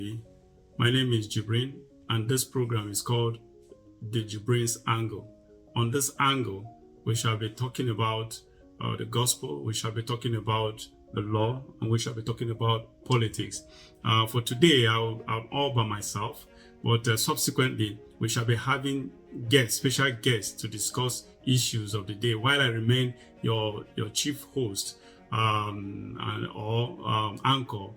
My name is Jibrin, and this program is called the Jibrin's Angle. On this angle, we shall be talking about the gospel, we shall be talking about the law, and we shall be talking about politics. For today, I'm all by myself, but subsequently, we shall be having special guests to discuss issues of the day while I remain your chief host or anchor.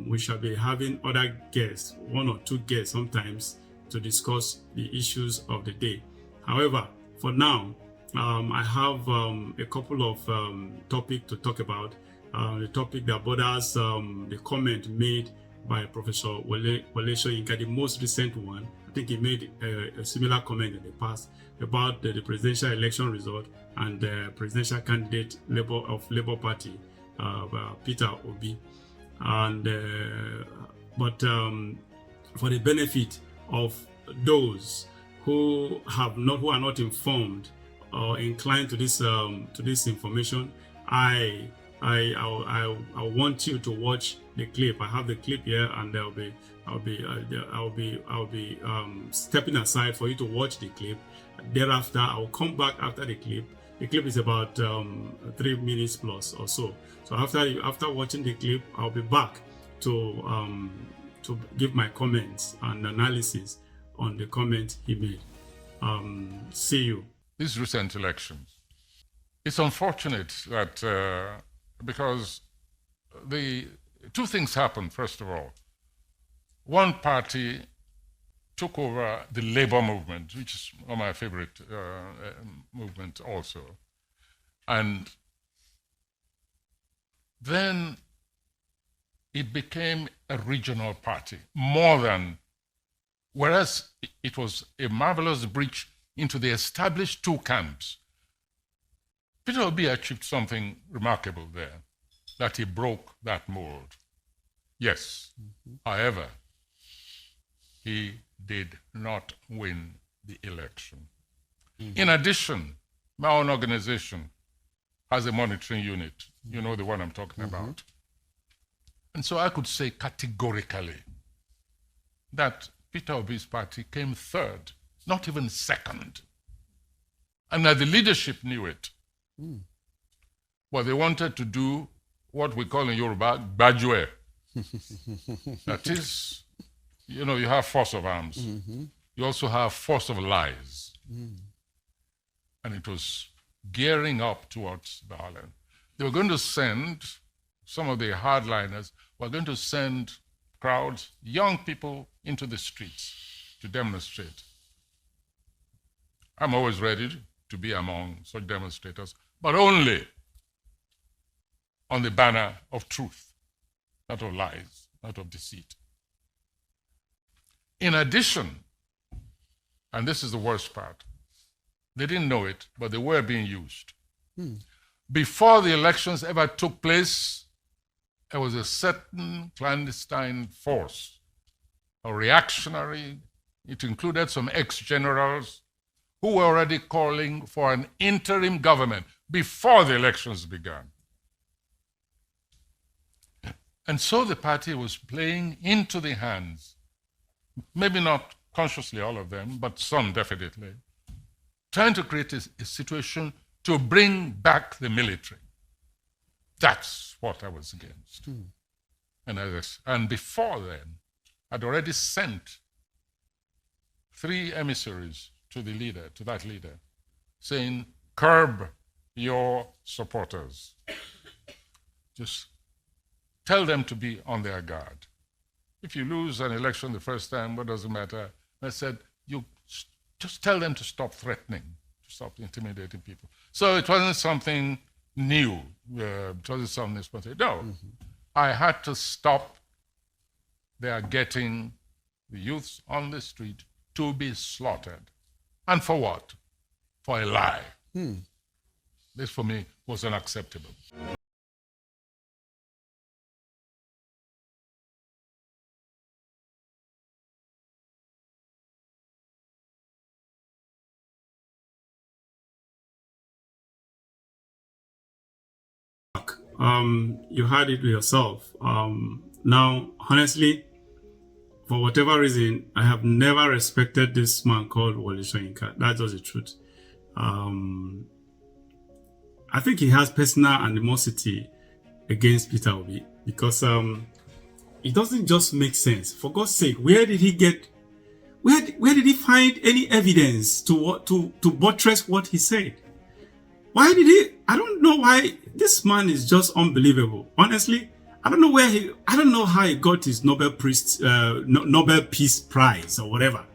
We shall be having other guests, one or two guests sometimes, to discuss the issues of the day. However, for now, I have a couple of topics to talk about. The topic that borders the comment made by Professor Wole Soyinka, the most recent one. I think he made a similar comment in the past about the presidential election result and the presidential candidate of Labour Party, Peter Obi. And for the benefit of those who are not informed or inclined to this information, I want you to watch the clip. I have the clip here, and I'll be stepping aside for you to watch the clip. Thereafter, I'll come back after the clip. The clip is about 3 minutes plus or so. So after watching the clip, I'll be back to give my comments and analysis on the comment he made. See you. These recent elections. It's unfortunate that because the two things happened. First of all, one party took over the labor movement, which is one of my favorite movements also. And then it became a regional party, more than, whereas it was a marvelous breach into the established two camps. Peter Obi achieved something remarkable there, that he broke that mold. Yes, however, he did not win the election. In addition, my own organization has a monitoring unit. You know the one I'm talking about. And so I could say categorically that Peter Obi's party came third, not even second. And that the leadership knew it. But they wanted to do what we call in Yoruba, gbajue. That is, you have force of arms. You also have force of lies. And it was gearing up towards violence. They were going to send, some of the hardliners were going to send crowds, young people, into the streets to demonstrate. I'm always ready to be among such demonstrators, but only on the banner of truth, not of lies, not of deceit. In addition, and this is the worst part, they didn't know it, but they were being used. Before the elections ever took place, there was a certain clandestine force, a reactionary. It included some ex-generals who were already calling for an interim government before the elections began. And so the party was playing into the hands, maybe not consciously all of them, but some definitely, trying to create a situation to bring back the military. That's what I was against. And before then, I'd already sent 3 emissaries to that leader, saying, curb your supporters. Just tell them to be on their guard. If you lose an election the first time, what does it matter? I said, you just tell them to stop threatening, to stop intimidating people. So it wasn't something new. It wasn't something spontaneous. No, I had to stop their getting the youths on the street to be slaughtered. And for what? For a lie. This for me was unacceptable. You had it yourself. Now, honestly, for whatever reason, I have never respected this man called Wole Soyinka. That's just the truth. I think he has personal animosity against Peter Obi because it doesn't just make sense. For God's sake, where did he get? Where did he find any evidence to buttress what he said? Why did he? I don't know why. This man is just unbelievable. Honestly, I don't know how he got his Nobel Peace Prize or whatever.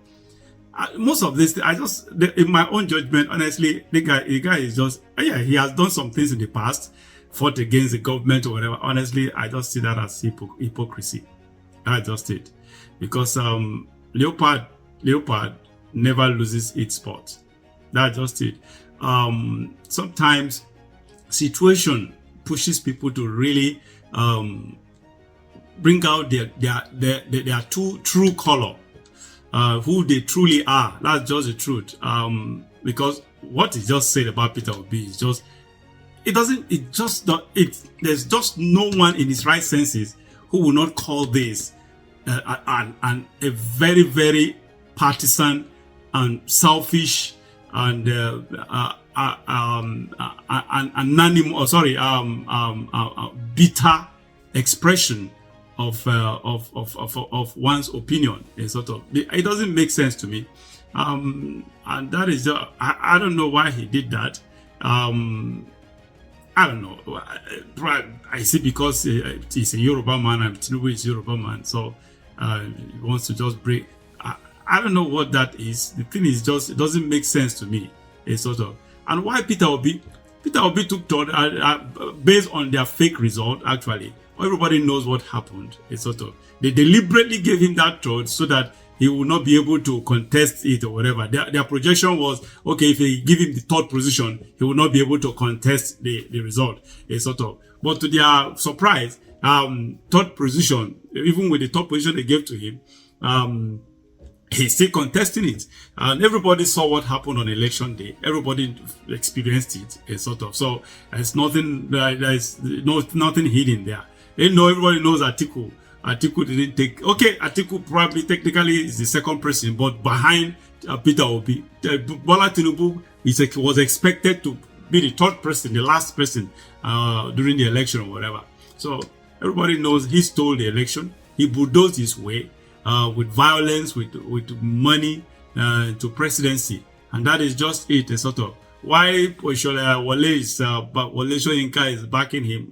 Most of this, in my own judgment, honestly, the guy is just, yeah, he has done some things in the past, fought against the government or whatever. Honestly, I just see that as hypocrisy. That's just it. Because leopard never loses its spot. That's just it. Sometimes situation pushes people to really bring out their true color, who they truly are. That's just the truth. Because what he just said about Peter Obi is just, there's just no one in his right senses who will not call this a very, very partisan and selfish and bitter expression of one's opinion. It doesn't make sense to me, and that is I don't know why he did that. I don't know. I see because he's a Yoruba man and Tinubu is a Yoruba man, so he wants to just break. I don't know what that is. The thing is just, it doesn't make sense to me. And why Peter Obi took based on their fake result. Actually, everybody knows what happened. They deliberately gave him that thought so that he will not be able to contest it or whatever. Their projection was, okay, if they give him the third position, he will not be able to contest the result. But to their surprise, third position, even with the third position they gave to him, he's still contesting it, and everybody saw what happened on election day. Everybody experienced it, So there's nothing. There's nothing hidden there. Everybody knows Atiku. Atiku didn't take. Okay, Atiku probably technically is the second person, but behind Peter Obi, Bola Tinubu was expected to be the third person, the last person during the election or whatever. So everybody knows he stole the election. He bulldozed his way. With violence, with money to presidency, and that is just it. Why Wole Soyinka is backing him.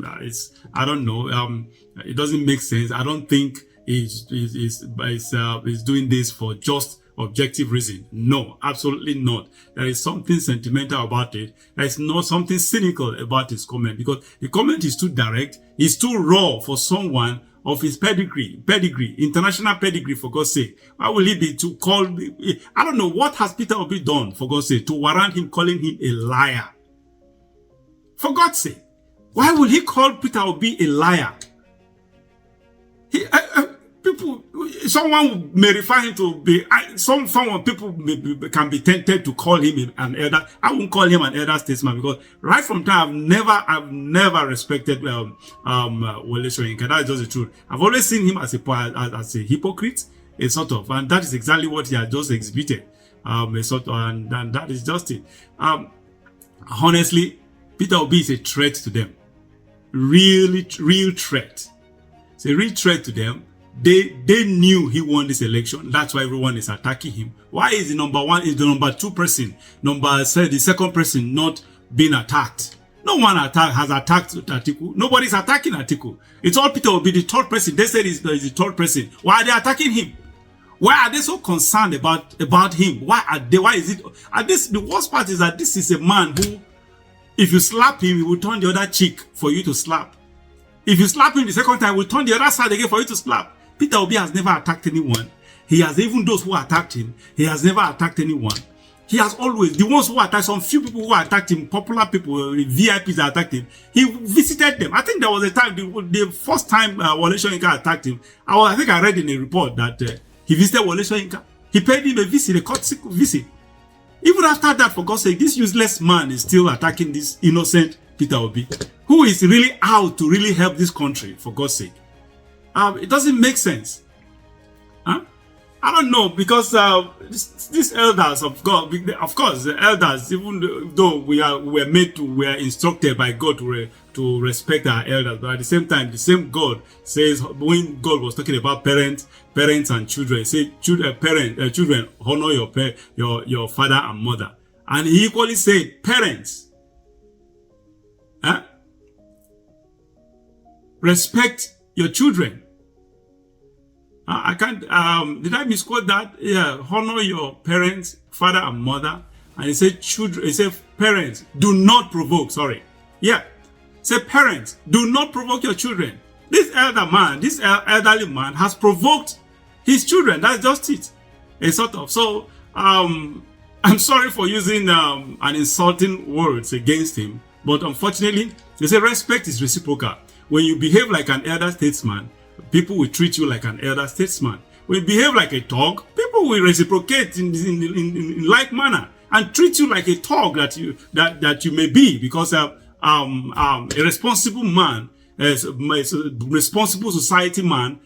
I don't know. It doesn't make sense. I don't think he's doing this for just objective reason. No, absolutely not. There is something sentimental about it. There is not something cynical about his comment, because the comment is too direct. It's too raw for someone of his pedigree, international pedigree, for God's sake. Why will he be to call? I don't know, what has Peter Obi done, for God's sake, to warrant him calling him a liar? For God's sake, why will he call Peter Obi a liar? Someone may refer him to be, someone people can be tempted to call him an elder. I won't call him an elder statesman, because right from time I've never respected Wole Soyinka. That's just the truth. I've always seen him as a hypocrite, and that is exactly what he has just exhibited. And that is just it. Honestly, Peter Obi is a threat to them. Real threat. It's a real threat to them. They knew he won this election. That's why everyone is attacking him. Why is the number number two person, the second person not being attacked? No one has attacked Atiku. Nobody's attacking Atiku. It's all Peter Obi, the third person. They said he's the third person. Why are they attacking him? Why are they so concerned about him? Why is it? The worst part is that this is a man who, if you slap him, he will turn the other cheek for you to slap. If you slap him the second time, he will turn the other side again for you to slap. Peter Obi has never attacked anyone. He has, even those who attacked him, he has never attacked anyone. He has always, the ones who attacked, some few people who attacked him, popular people, VIPs that attacked him, he visited them. I think there was a time, the first time Wole Soyinka attacked him, I think I read in a report that he visited Wole Soyinka. He paid him a visit, a court visit. Even after that, for God's sake, this useless man is still attacking this innocent Peter Obi, who is really out to really help this country, for God's sake. It doesn't make sense. Huh? I don't know, because these elders of God, of course, the elders, even though we are instructed by God to respect our elders, but at the same time, the same God says, when God was talking about parents and children, he said, children, honor your father and mother, and he equally said, parents, huh? Respect your children. I can't, did I misquote that? Yeah, honor your parents, father and mother. And he said, parents, do not provoke, sorry. Yeah, say parents, do not provoke your children. This elderly man has provoked his children. That's just it. A sort of. So, I'm sorry for using an insulting words against him, but unfortunately, they say respect is reciprocal. When you behave like an elder statesman, people will treat you like an elder statesman. When you behave like a thug, people will reciprocate in like manner and treat you like a thug that you may be, because a responsible man, a responsible society man,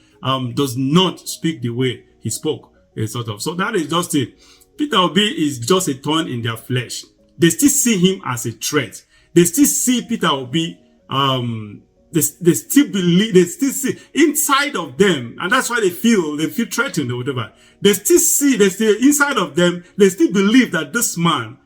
does not speak the way he spoke. Sort of. So that is just it. Peter Obi is just a thorn in their flesh. They still see him as a threat. They still see Peter Obi. They still believe, they still see inside of them, and that's why they feel threatened or whatever. They still inside of them, they still believe that this man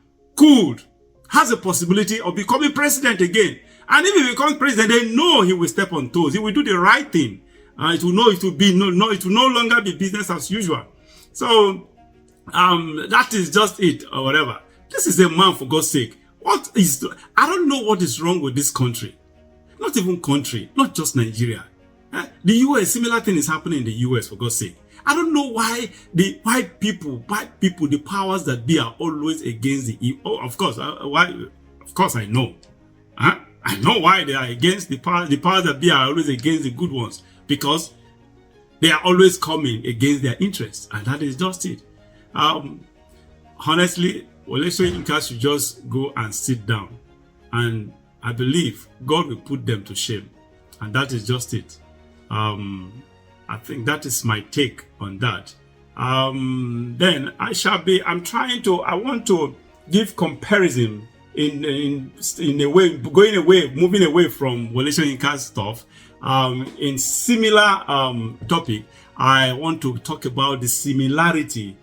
has a possibility of becoming president again. And if he becomes president, they know he will step on toes. He will do the right thing. It will no longer be business as usual. So, that is just it or whatever. This is a man, for God's sake. I don't know what is wrong with this country. Not even country, not just Nigeria. The US, similar thing is happening in the US, for God's sake. I don't know why the white people, the powers that be are always against the of course, why? Of course, I know. I know why they are against the powers that be are always against the good ones, because they are always coming against their interests, and that is just it. Honestly, Soyinka should just go and sit down, and I believe God will put them to shame, and that is just it. I think that is my take on that. Then I want to give comparison in a way, moving away from Wole Soyinka's stuff. In similar topic, I want to talk about the similarities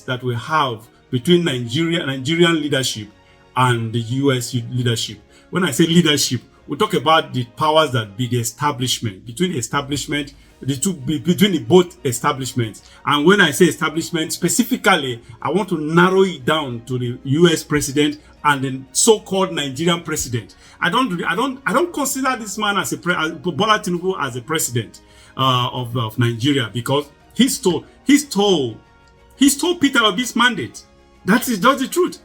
that we have between Nigerian leadership and the US leadership. When I say leadership, we talk about the powers that be, the establishment, between both establishments. And when I say establishment, specifically, I want to narrow it down to the US president and the so-called Nigerian president. I don't consider this man as Bola Tinubu as a president of Nigeria, because he stole Peter Obi's mandate. That is just the truth.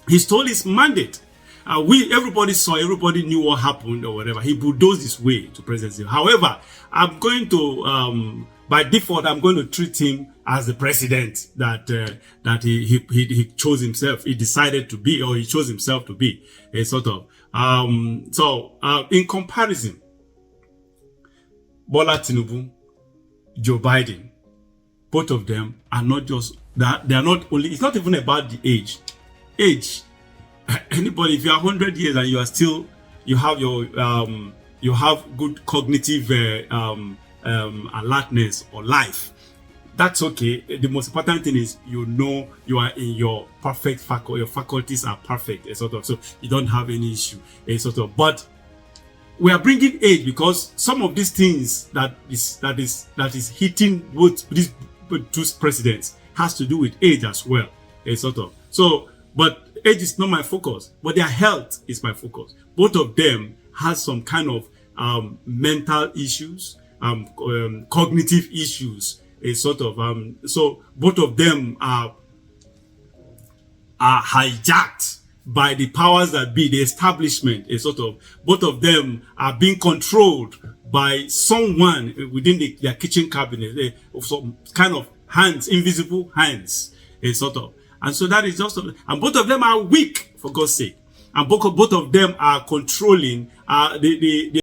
He stole his mandate. Everybody knew what happened or whatever. He bulldozed his way to presidency. However, I'm going to, by default, I'm going to treat him as the president that he chose himself. He decided to be, or he chose himself to be, a sort of. In comparison, Bola Tinubu, Joe Biden, both of them are not just that. They are not only. It's not even about the age. Anybody, if you are 100 years and you have good cognitive alertness or life, that's okay. The most important thing is you are in your perfect faculty. Your faculties are perfect, sort of. So you don't have any issue, sort of. But we are bringing age because some of these things that is hitting both these two presidents has to do with age as well, sort of. So, but age is not my focus, but their health is my focus. Both of them has some kind of mental issues, cognitive issues, sort of. So both of them are hijacked by the powers that be, the establishment, sort of. Both of them are being controlled by someone within their kitchen cabinet, some kind of hands, invisible hands, sort of. And so that is just, and both of them are weak, for God's sake. And both of them are controlling the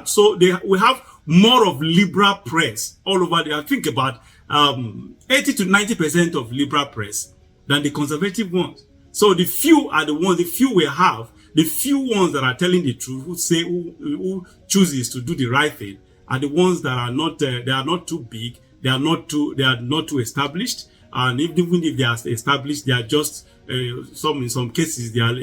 So we have more of liberal press all over there. Think about 80 to 90% of liberal press than the conservative ones. So the few are the few we have, the few ones that are telling the truth, who chooses to do the right thing, are the ones that are not they are not too big, they are not too established, and even if they are established, they are just in some cases they are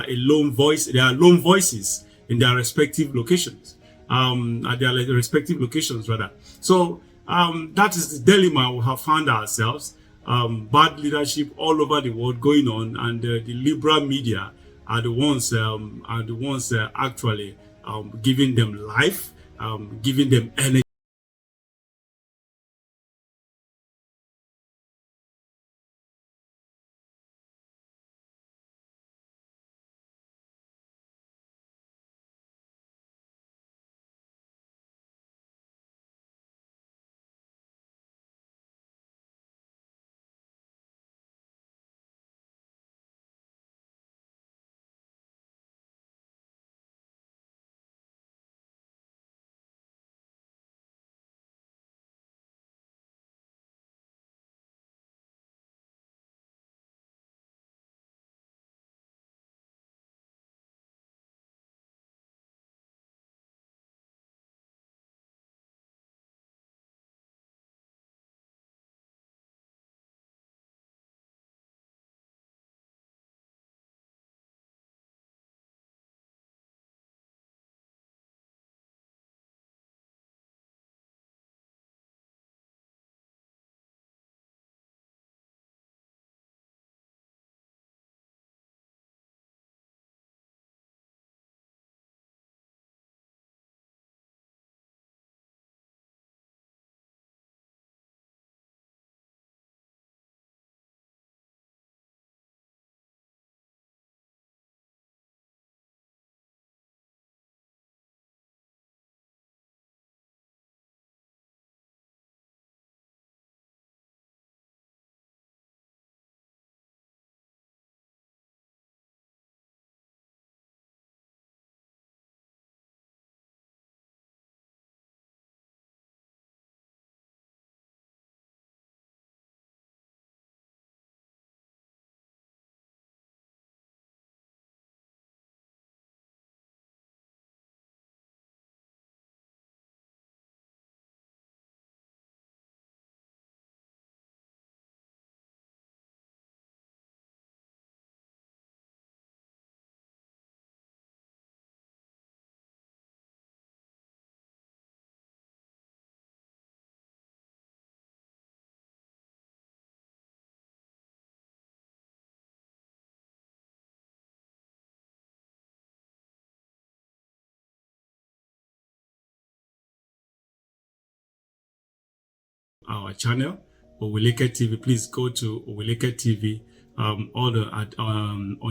a lone voice. They are lone voices in their respective locations, at their respective locations rather. So that is the dilemma we have found ourselves. Bad leadership all over the world going on, and the liberal media are the ones actually giving them life, giving them energy. Our channel, Oweleketv. Please go to Oweleketv, on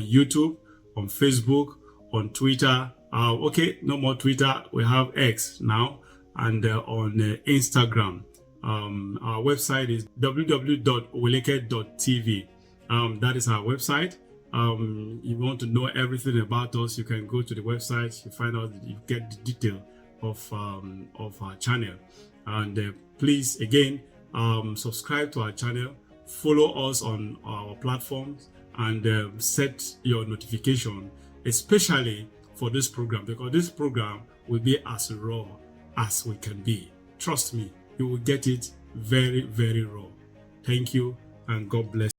YouTube, on Facebook, on Twitter. Okay, no more Twitter. We have X now, and on Instagram. Our website is www.oweleketv.tv. That is our website. You want to know everything about us, you can go to the website. You find out, you get the detail of our channel. And please, again, subscribe to our channel, follow us on our platforms, and set your notification, especially for this program, because this program will be as raw as we can be. Trust me, you will get it very, very raw. Thank you, and God bless you.